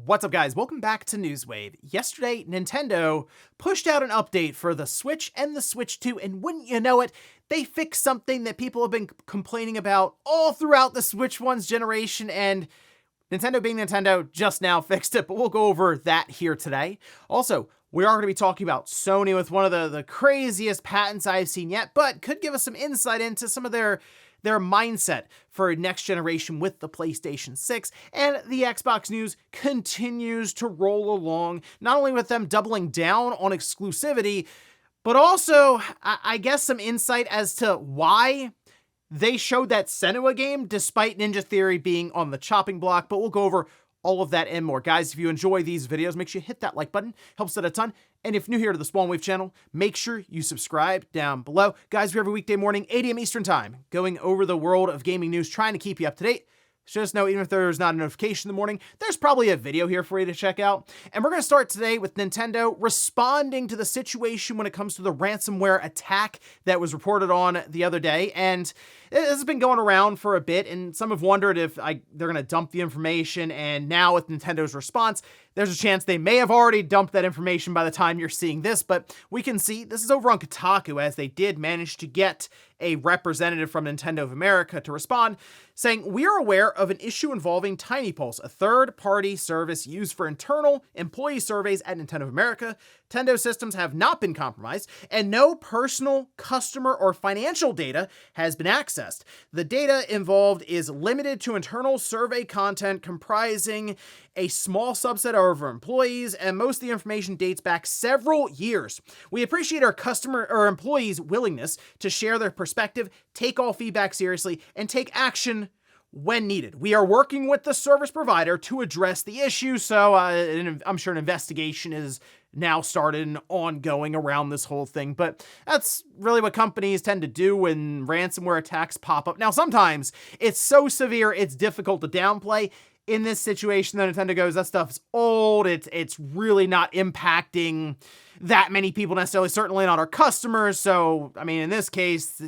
What's up, guys? Welcome back to Newswave. Yesterday, Nintendo pushed out an update for the Switch and the Switch 2, and wouldn't you know it, they fixed something that people have been complaining about all throughout the Switch 1's generation, and Nintendo being Nintendo just now fixed it, but we'll go over that here today. Also, we are going to be talking about Sony with one of the craziest patents I've seen yet, but could give us some insight into some of their mindset for next generation with the PlayStation 6, and the Xbox news continues to roll along, not only with them doubling down on exclusivity, but also, I guess, some insight as to why they showed that Senua game despite Ninja Theory being on the chopping block, but we'll go over all of that and more. Guys, if you enjoy these videos, make sure you hit that like button, helps out a ton. And if new here to the Spawn Wave channel, make sure you subscribe down below. Guys, we're every weekday morning, 8 a.m. Eastern time, going over the world of gaming news, trying to keep you up to date. Just know, even if there's not a notification in the morning, there's probably a video here for you to check out. And we're going to start today with Nintendo responding to the situation when it comes to the ransomware attack that was reported on the other day. And this has been going around for a bit, and some have wondered if they're going to dump the information. And now with Nintendo's response, there's a chance they may have already dumped that information by the time you're seeing this, but we can see this is over on Kotaku, as they did manage to get a representative from Nintendo of America to respond, saying, "We are aware of an issue involving TinyPulse, a third-party service used for internal employee surveys at Nintendo of America. Nintendo systems have not been compromised, and no personal, customer, or financial data has been accessed. The data involved is limited to internal survey content comprising a small subset of our employees, and most of the information dates back several years. We appreciate our customer or employees' willingness to share their perspective, take all feedback seriously, and take action when needed. We are working with the service provider to address the issue." So I'm sure an investigation is now started and ongoing around this whole thing, but that's really what companies tend to do when ransomware attacks pop up. Now, sometimes it's so severe, it's difficult to downplay. In this situation, the Nintendo goes, that stuff's old, it's really not impacting that many people necessarily, certainly not our customers. So, I mean, in this case,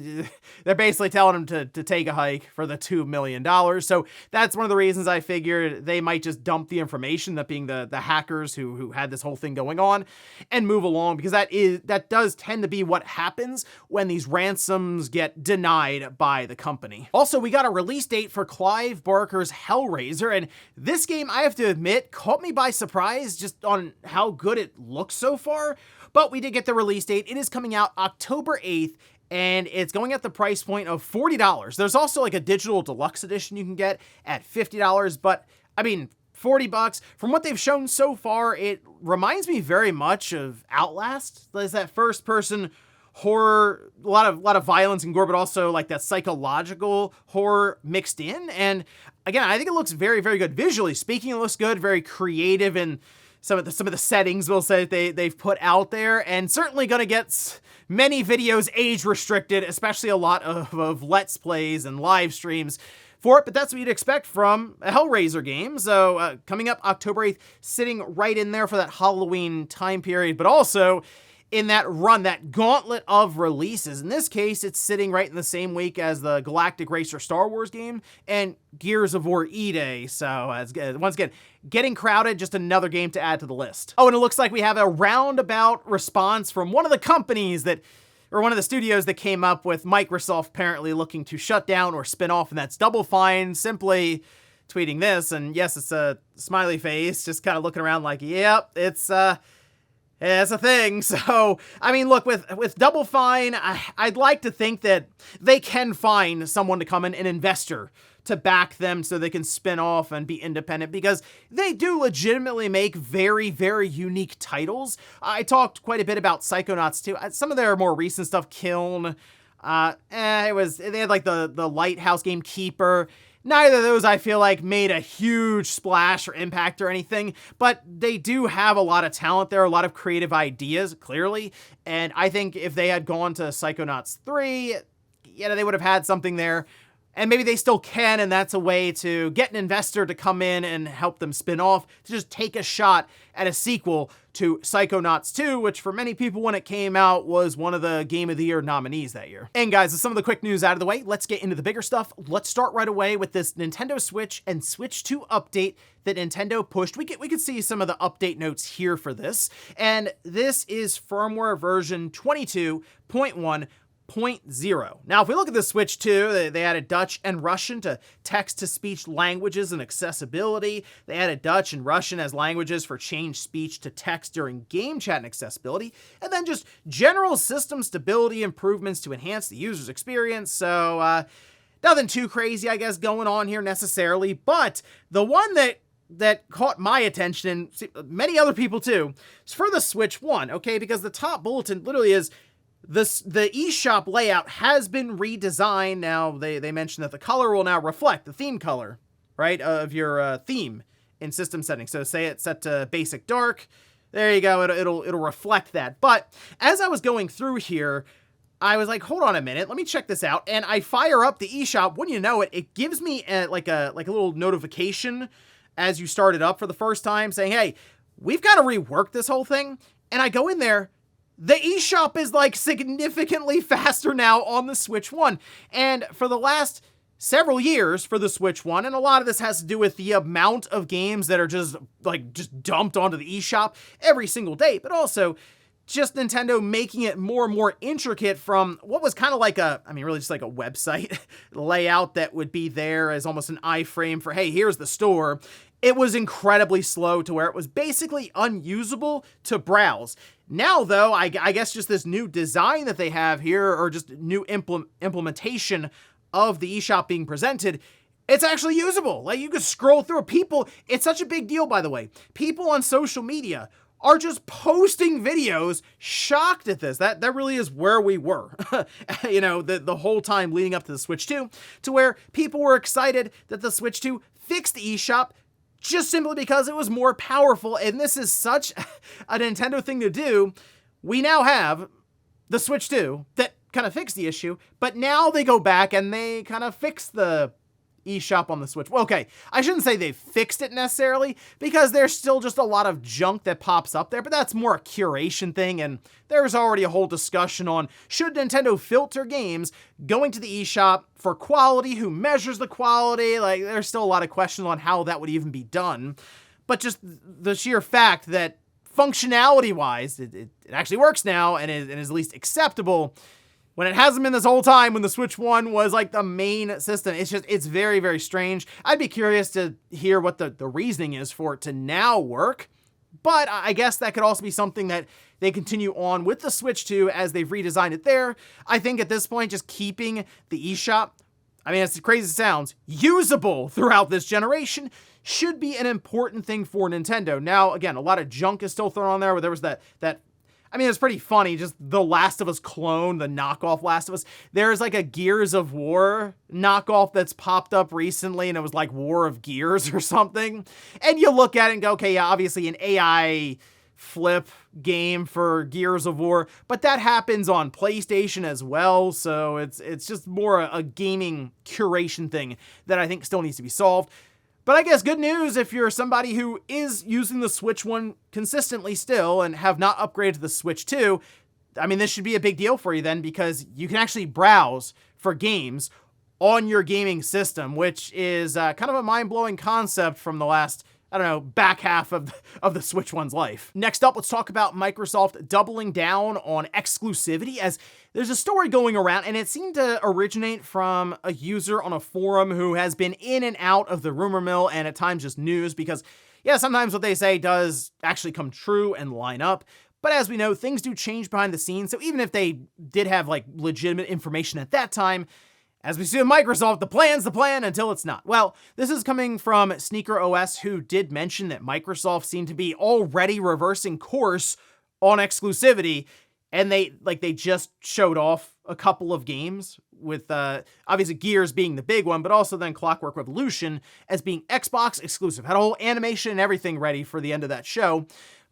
they're basically telling them to take a hike for the $2 million. So that's one of the reasons I figured they might just dump the information, that being the hackers who had this whole thing going on, and move along, because that does tend to be what happens when these ransoms get denied by the company. Also, we got a release date for Clive Barker's Hellraiser, and this game, I have to admit, caught me by surprise just on how good it looks so far. But we did get the release date. It is coming out October 8th, and it's going at the price point of $40. There's also like a digital deluxe edition you can get at $50, but I mean, $40. From what they've shown so far, it reminds me very much of Outlast. There's that first-person horror, a lot of violence and gore, but also like that psychological horror mixed in. And again, I think it looks very, very good. Visually speaking, it looks good, very creative, and some of the settings, we'll say, they've put out there, and certainly going to get many videos age restricted, especially a lot of Let's Plays and live streams for it, but that's what you'd expect from a Hellraiser game. So coming up October 8th, sitting right in there for that Halloween time period, but also in that run, that gauntlet of releases. In this case, it's sitting right in the same week as the Galactic Racer Star Wars game and Gears of War E-Day. So once again, getting crowded, just another game to add to the list. Oh, and it looks like we have a roundabout response from one of the companies or one of the studios that came up with Microsoft apparently looking to shut down or spin off, and that's Double Fine, simply tweeting this. And yes, it's a smiley face, just kind of looking around like, yep, it's a thing. So, I mean, look, with Double Fine, I'd like to think that they can find someone to come in, an investor, to back them so they can spin off and be independent, because they do legitimately make very, very unique titles. I talked quite a bit about Psychonauts 2. Some of their more recent stuff, Kiln, they had like the Lighthouse game, Keeper. Neither of those, I feel like, made a huge splash or impact or anything, but they do have a lot of talent there, a lot of creative ideas, clearly, and I think if they had gone to Psychonauts 3, they would have had something there. And maybe they still can, and that's a way to get an investor to come in and help them spin off, to just take a shot at a sequel to Psychonauts 2, which for many people when it came out was one of the Game of the Year nominees that year. And guys, with some of the quick news out of the way, let's get into the bigger stuff. Let's start right away with this Nintendo Switch and Switch 2 update that Nintendo pushed. We could see some of the update notes here for this. And this is firmware version 22.1.0. Now, if we look at the Switch 2, they added Dutch and Russian to text-to-speech languages and accessibility. They added Dutch and Russian as languages for change speech to text during game chat and accessibility. And then just general system stability improvements to enhance the user's experience. So, nothing too crazy, I guess, going on here necessarily. But the one that caught my attention, and many other people too, is for the Switch 1, okay? Because the top bulletin literally is, the eShop layout has been redesigned. Now, they mentioned that the color will now reflect the theme color, right, of your theme in system settings. So say it's set to basic dark, there you go, it'll reflect that. But as I was going through here, I was like, hold on a minute, let me check this out. And I fire up the eShop. Wouldn't you know it, it gives me like a little notification as you start it up for the first time saying, hey, we've got to rework this whole thing. And I go in there, the eShop is like significantly faster now on the Switch 1. And for the last several years for the Switch 1, and a lot of this has to do with the amount of games that are just dumped onto the eShop every single day, but also just Nintendo making it more and more intricate from what was kind of like really just like a website layout that would be there as almost an iframe for, hey, here's the store. It was incredibly slow to where it was basically unusable to browse. Now, though, I guess just this new design that they have here, or just new implementation of the eShop being presented, it's actually usable. Like, you could scroll through. People, it's such a big deal, by the way. People on social media are just posting videos shocked at this. That really is where we were, the whole time leading up to the Switch 2, to where people were excited that the Switch 2 fixed the eShop just simply because it was more powerful. And this is such a Nintendo thing to do. We now have the Switch 2 that kind of fixed the issue, but now they go back and they kind of fix the eShop on the Switch. Well, okay, I shouldn't say they fixed it necessarily, because there's still just a lot of junk that pops up there, but that's more a curation thing, and there's already a whole discussion on, should Nintendo filter games going to the eShop for quality? Who measures the quality? Like, there's still a lot of questions on how that would even be done. But just the sheer fact that functionality-wise, it actually works now and is at least acceptable, when it hasn't been this whole time, when the Switch 1 was like the main system. It's very, very strange. I'd be curious to hear what the reasoning is for it to now work. But I guess that could also be something that they continue on with the Switch 2 as they've redesigned it there. I think at this point, just keeping the eShop, I mean, as crazy as it sounds, usable throughout this generation should be an important thing for Nintendo. Now, again, a lot of junk is still thrown on there, where there was that I mean, it's pretty funny, just the Last of Us clone, the knockoff Last of Us. There's like a Gears of War knockoff that's popped up recently, and it was like War of Gears or something. And you look at it and go, okay, yeah, obviously an AI flip game for Gears of War, but that happens on PlayStation as well, so it's just more a gaming curation thing that I think still needs to be solved. But I guess good news if you're somebody who is using the Switch 1 consistently still and have not upgraded to the Switch 2, I mean, this should be a big deal for you then, because you can actually browse for games on your gaming system, which is kind of a mind-blowing concept from the last, I don't know, back half of the Switch 1's life. Next up, let's talk about Microsoft doubling down on exclusivity, as there's a story going around, and it seemed to originate from a user on a forum who has been in and out of the rumor mill and at times just news, because, yeah, sometimes what they say does actually come true and line up. But as we know, things do change behind the scenes, so even if they did have, like, legitimate information at that time, as we see with Microsoft, the plan's the plan until it's not. Well, this is coming from Sneaker OS, who did mention that Microsoft seemed to be already reversing course on exclusivity, and they just showed off a couple of games with obviously Gears being the big one, but also then Clockwork Revolution as being Xbox exclusive. Had a whole animation and everything ready for the end of that show.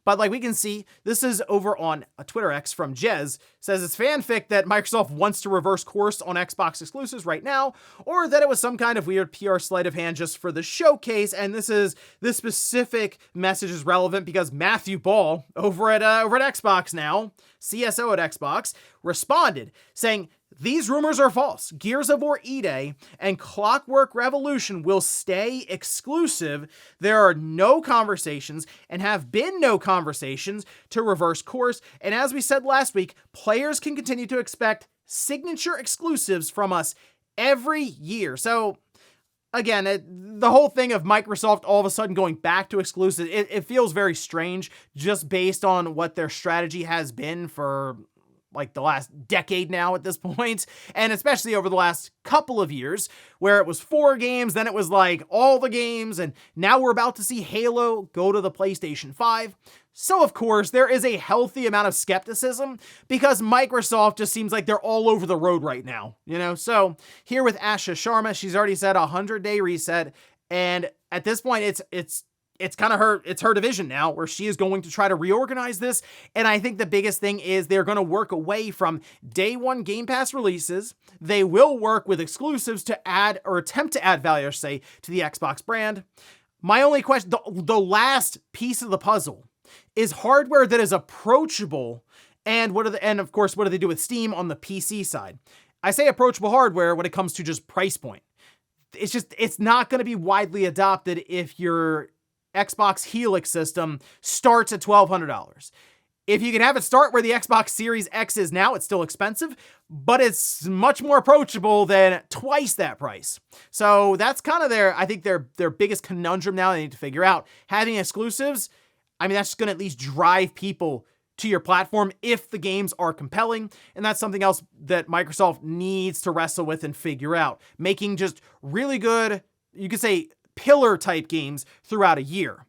But like we can see, this is over on a Twitter X from Jez, says it's fanfic that Microsoft wants to reverse course on Xbox exclusives right now, or that it was some kind of weird PR sleight of hand just for the showcase. And this specific message is relevant because Matthew Ball over at Xbox now, CSO at Xbox, responded saying, "These rumors are false. Gears of War E-Day and Clockwork Revolution will stay exclusive. There are no conversations and have been no conversations to reverse course. And as we said last week, players can continue to expect signature exclusives from us every year." So again, the whole thing of Microsoft all of a sudden going back to exclusive, it feels very strange just based on what their strategy has been for like the last decade now at this point, and especially over the last couple of years where it was 4 games, then it was like all the games, and now we're about to see Halo go to the PlayStation 5. So of course, there is a healthy amount of skepticism because Microsoft just seems like they're all over the road right now, you know? So here with Asha Sharma, she's already said a 100-day reset, and at this point, it's kind of her division now where she is going to try to reorganize this. And I think the biggest thing is they're going to work away from day one Game Pass releases. They will work with exclusives to add or attempt to add value, say, to the Xbox brand. My only question, the last piece of the puzzle is hardware that is approachable. And of course, what do they do with Steam on the PC side? I say approachable hardware when it comes to just price point. It's not going to be widely adopted if your Xbox Helix system starts at $1,200. If you can have it start where the Xbox Series X is now, it's still expensive, but it's much more approachable than twice that price. So that's kind of their biggest conundrum now they need to figure out. Having exclusives, I mean, that's just going to at least drive people to your platform if the games are compelling. And that's something else that Microsoft needs to wrestle with and figure out. Making just really good, you could say, pillar type games throughout a year.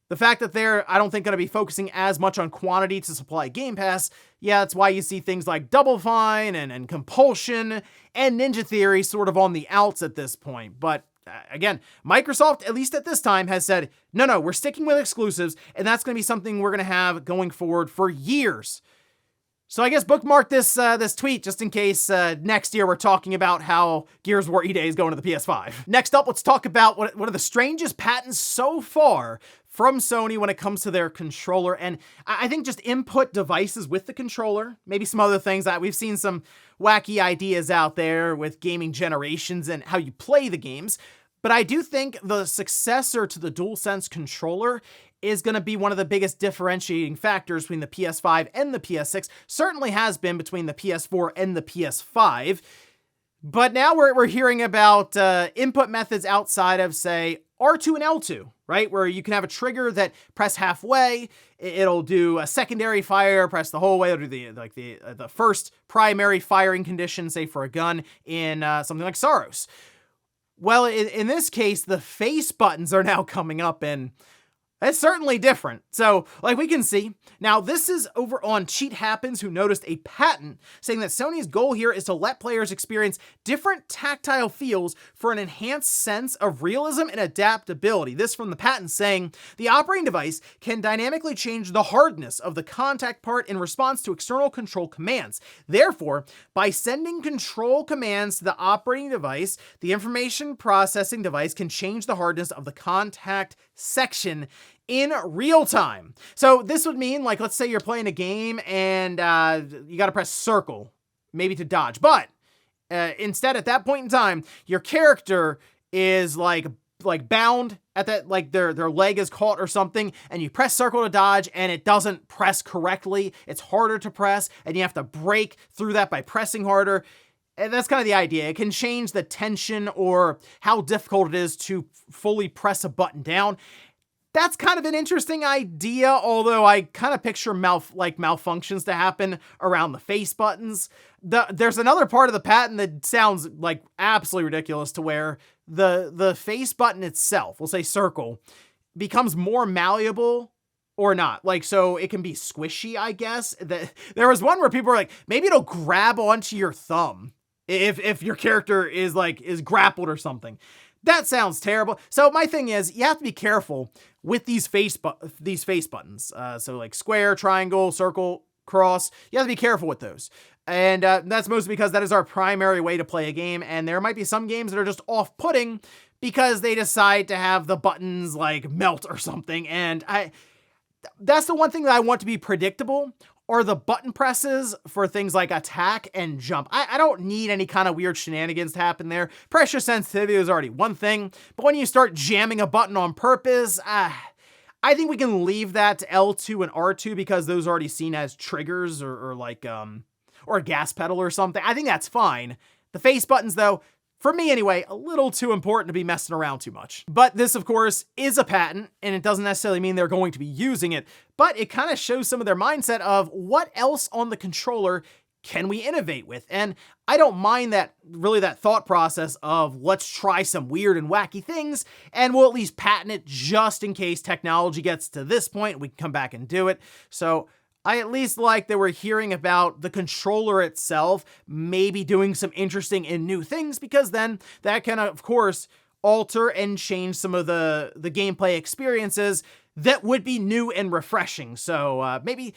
The fact that they're, I don't think, going to be focusing as much on quantity to supply Game Pass, yeah, that's why you see things like Double Fine and Compulsion and Ninja Theory sort of on the outs at this point. But again, Microsoft, at least at this time, has said, no, we're sticking with exclusives, and that's going to be something we're going to have going forward for years. So I guess bookmark this tweet just in case next year we're talking about how Gears of War E-Day is going to the PS5. Next up, let's talk about one of the strangest patents so far from Sony when it comes to their controller. And I think just input devices with the controller, maybe some other things that we've seen some wacky ideas out there with gaming generations and how you play the games. But I do think the successor to the DualSense controller is going to be one of the biggest differentiating factors between the PS5 and the PS6. Certainly has been between the PS4 and the PS5. But now we're hearing about input methods outside of, say, R2 and L2, right? Where you can have a trigger that press halfway, it'll do a secondary fire, press the whole way, it'll do the first primary firing condition, say for a gun in something like Saros. Well, in this case, the face buttons are now coming up, and that's certainly different. So, like we can see, now this is over on Cheat Happens, who noticed a patent saying that Sony's goal here is to let players experience different tactile feels for an enhanced sense of realism and adaptability. This from the patent saying, the operating device can dynamically change the hardness of the contact part in response to external control commands. Therefore, by sending control commands to the operating device, the information processing device can change the hardness of the contact section in real time. So this would mean, like, let's say you're playing a game and you got to press circle, maybe to dodge. But instead, at that point in time, your character is like bound at that, like their leg is caught or something, and you press circle to dodge and it doesn't press correctly. It's harder to press and you have to break through that by pressing harder. And that's kind of the idea. It can change the tension or how difficult it is to fully press a button down. That's kind of an interesting idea, although I kind of picture malfunctions to happen around the face buttons. There's another part of the patent that sounds like absolutely ridiculous, to where the face button itself, we'll say circle, becomes more malleable or not. Like, so it can be squishy, I guess. There was one where people were like, maybe it'll grab onto your thumb if your character is grappled or something. That sounds terrible. So my thing is, you have to be careful with these face buttons. So like square, triangle, circle, cross. You have to be careful with those. And that's mostly because that is our primary way to play a game. And there might be some games that are just off-putting because they decide to have the buttons like melt or something. And that's the one thing that I want to be predictable, or the button presses for things like attack and jump. I don't need any kind of weird shenanigans to happen there. Pressure sensitivity is already one thing, but when you start jamming a button on purpose, I think we can leave that to L2 and R2 because those are already seen as triggers or a gas pedal or something. I think that's fine. The face buttons though, for me anyway, a little too important to be messing around too much. But this, of course, is a patent, and it doesn't necessarily mean they're going to be using it, but it kind of shows some of their mindset of what else on the controller can we innovate with? And I don't mind that thought process of let's try some weird and wacky things, and we'll at least patent it just in case technology gets to this point, we can come back and do it. So I at least like that we're hearing about the controller itself maybe doing some interesting and new things, because then that can, of course, alter and change some of the gameplay experiences that would be new and refreshing. So maybe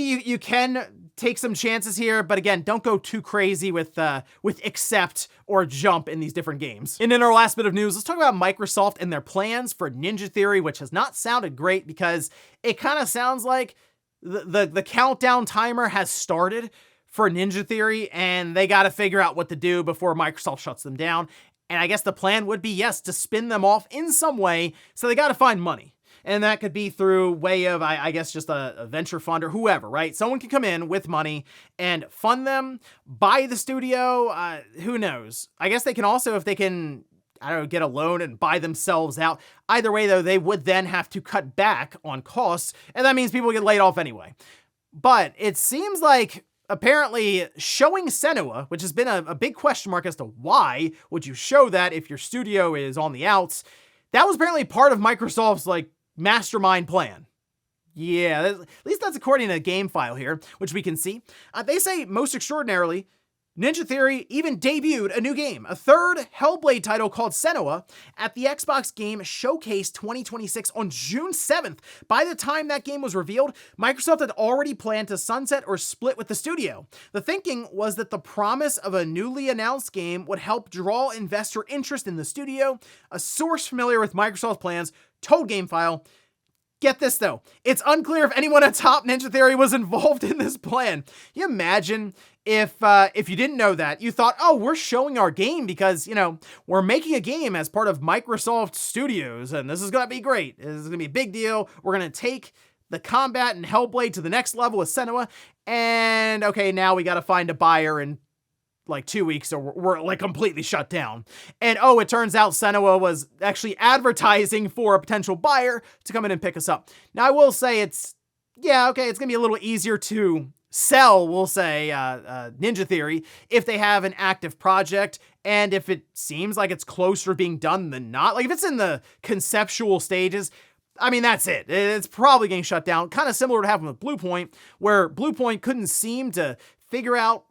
you can take some chances here, but again, don't go too crazy with accept or jump in these different games. And in our last bit of news, let's talk about Microsoft and their plans for Ninja Theory, which has not sounded great because it kind of sounds like the countdown timer has started for Ninja Theory, and they got to figure out what to do before Microsoft shuts them down. And I guess the plan would be, yes, to spin them off in some way, so they got to find money. And that could be through way of, I guess, just a venture fund or whoever, right? Someone can come in with money and fund them, buy the studio, who knows? I guess they can also, if they can, I don't know, get a loan and buy themselves out. Either way, though, they would then have to cut back on costs, and that means people get laid off anyway. But it seems like apparently showing Senua, which has been a big question mark as to why would you show that if your studio is on the outs, that was apparently part of Microsoft's like mastermind plan. Yeah, at least that's according to a game file here, which we can see. They say, most extraordinarily, Ninja Theory even debuted a new game, a third Hellblade title called Senua, at the Xbox Game Showcase 2026 on June 7th. By the time that game was revealed, Microsoft had already planned to sunset or split with the studio. The thinking was that the promise of a newly announced game would help draw investor interest in the studio. A source familiar with Microsoft's plans told GameFile, get this though, it's unclear if anyone atop Ninja Theory was involved in this plan. Can you imagine if you didn't know that, you thought, oh, we're showing our game because, we're making a game as part of Microsoft Studios, and this is going to be great. This is going to be a big deal. We're going to take the combat and Hellblade to the next level with Senua, and okay, now we got to find a buyer in like 2 weeks, or we're like completely shut down. And oh, it turns out Senua was actually advertising for a potential buyer to come in and pick us up. Now, I will say it's going to be a little easier to sell, we'll say, Ninja Theory if they have an active project, and if it seems like it's closer to being done than not. Like if it's in the conceptual stages, I mean, that's it. It's probably getting shut down. Kind of similar to happened with Bluepoint, where Bluepoint couldn't seem to figure out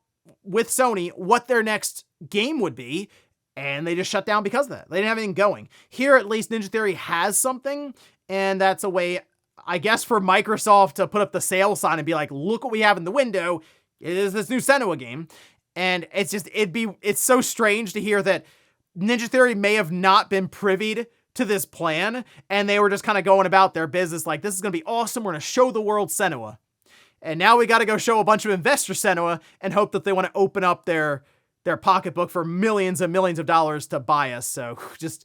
with Sony what their next game would be, and they just shut down because of that. They didn't have anything going. Here, at least, Ninja Theory has something, and that's a way, I guess, for Microsoft to put up the sales sign and be like, look what we have in the window. It is this new Senua game. And it's just, it's so strange to hear that Ninja Theory may have not been privy to this plan, and they were just kind of going about their business like, this is going to be awesome. We're going to show the world Senua. And now we got to go show a bunch of investors Senua and hope that they want to open up their pocketbook for millions and millions of dollars to buy us. So just,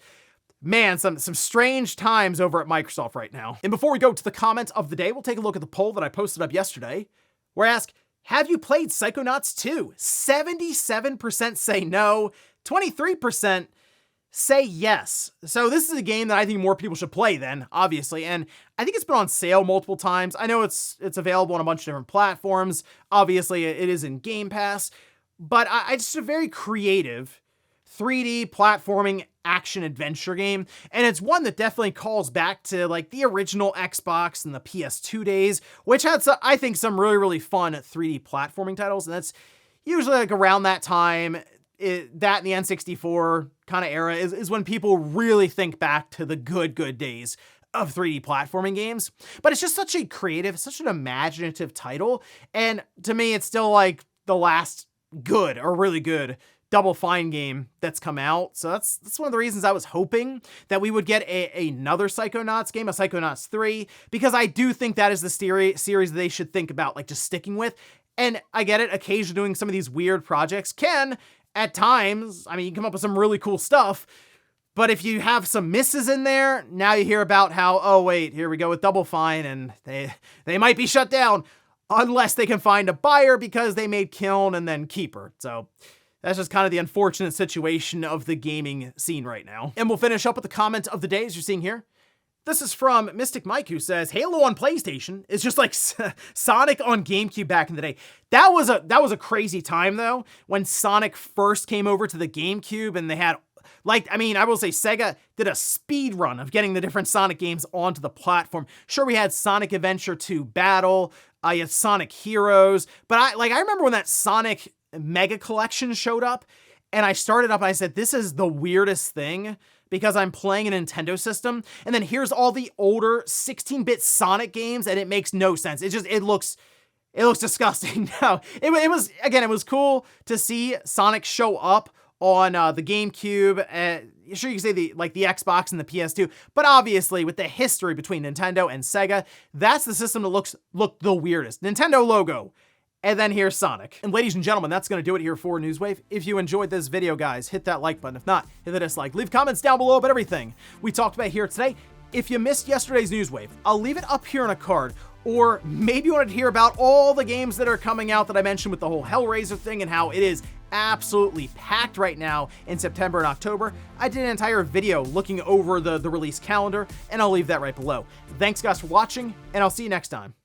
man, some strange times over at Microsoft right now. And before we go to the comments of the day, we'll take a look at the poll that I posted up yesterday, where I ask, have you played Psychonauts 2? 77% say no, 23% say yes. So this is a game that I think more people should play then, obviously, and I think it's been on sale multiple times. I know it's available on a bunch of different platforms. Obviously, it is in Game Pass, but it's just a very creative 3D platforming action adventure game, and it's one that definitely calls back to like the original Xbox and the PS2 days, which had I think some really, really fun 3D platforming titles, and that's usually like around that time. That and the N64 kind of era is when people really think back to the good days of 3D platforming games. But it's just such a creative, such an imaginative title. And to me, it's still like the last good or really good Double Fine game that's come out. So that's one of the reasons I was hoping that we would get another Psychonauts game, a Psychonauts 3, because I do think that is the series they should think about like just sticking with. And I get it, occasionally doing some of these weird projects can, at times, I mean, you can come up with some really cool stuff, but if you have some misses in there, now you hear about how, oh wait, here we go with Double Fine, and they might be shut down unless they can find a buyer because they made Kiln and then Keeper. So that's just kind of the unfortunate situation of the gaming scene right now. And we'll finish up with the comment of the day, as you're seeing here. This is from Mystic Mike, who says, Halo on PlayStation is just like Sonic on GameCube back in the day. That was a crazy time, though, when Sonic first came over to the GameCube, and they had, like, I mean, I will say Sega did a speed run of getting the different Sonic games onto the platform. Sure, we had Sonic Adventure 2 Battle, you had Sonic Heroes, but I remember when that Sonic Mega Collection showed up, and I started up and I said, this is the weirdest thing, because I'm playing a Nintendo system, and then here's all the older 16-bit Sonic games, and it makes no sense. It looks disgusting. No, it was cool to see Sonic show up on the GameCube. Sure, you can say the Xbox and the PS2, but obviously with the history between Nintendo and Sega, that's the system that looked the weirdest. Nintendo logo. And then here's Sonic. And ladies and gentlemen, that's going to do it here for Newswave. If you enjoyed this video, guys, hit that like button. If not, hit the dislike. Leave comments down below about everything we talked about here today. If you missed yesterday's Newswave, I'll leave it up here on a card. Or maybe you wanted to hear about all the games that are coming out that I mentioned with the whole Hellraiser thing and how it is absolutely packed right now in September and October. I did an entire video looking over the release calendar, and I'll leave that right below. Thanks, guys, for watching, and I'll see you next time.